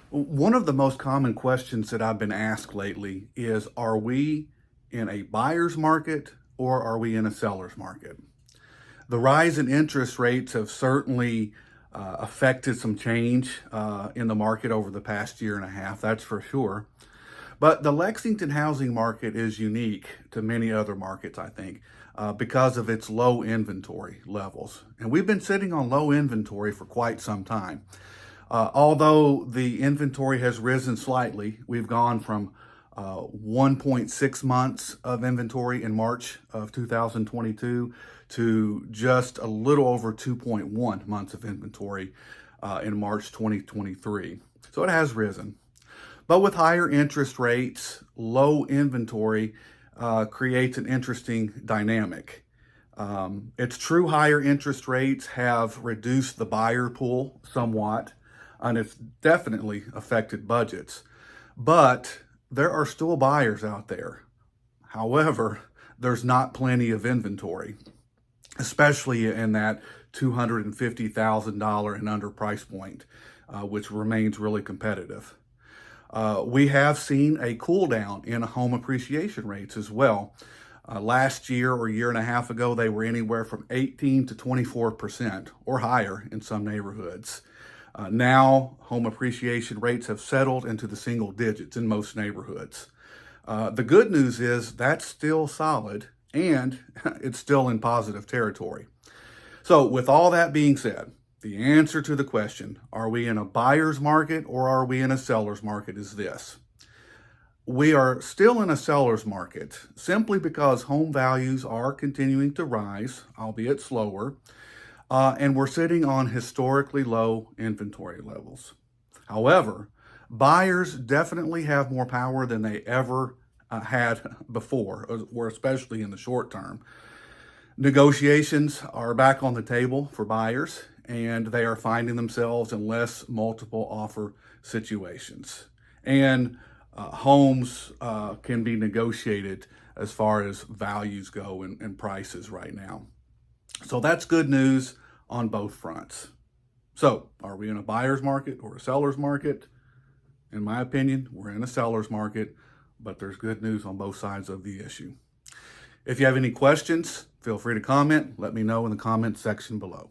One of the most common questions that I've been asked lately is, are we in a buyer's market or are we in a seller's market? The rise in interest rates have certainly affected some change in the market over the past year and a half, that's for sure. But the Lexington housing market is unique to many other markets, I think, because of its low inventory levels. And we've been sitting on low inventory for quite some time. Although the inventory has risen slightly, we've gone from 1.6 months of inventory in March of 2022 to just a little over 2.1 months of inventory in March 2023. So it has risen. But with higher interest rates, low inventory creates an interesting dynamic. It's true higher interest rates have reduced the buyer pool somewhat, and it's definitely affected budgets. But there are still buyers out there. However, there's not plenty of inventory, especially in that $250,000 and under price point, which remains really competitive. We have seen a cool down in home appreciation rates as well. Last year or year and a half ago, they were anywhere from 18 to 24% or higher in some neighborhoods. Now, home appreciation rates have settled into the single digits in most neighborhoods. The good news is that's still solid and it's still in positive territory. So with all that being said, the answer to the question, are we in a buyer's market or are we in a seller's market, is this. We are still in a seller's market simply because home values are continuing to rise, albeit slower, and we're sitting on historically low inventory levels. However, buyers definitely have more power than they ever had before, or especially in the short term. Negotiations are back on the table for buyers, and they are finding themselves in less multiple offer situations. And homes can be negotiated as far as values go and prices right now. So that's good news on both fronts. So are we in a buyer's market or a seller's market? In my opinion, we're in a seller's market, but there's good news on both sides of the issue. If you have any questions, feel free to comment. Let me know in the comment section below.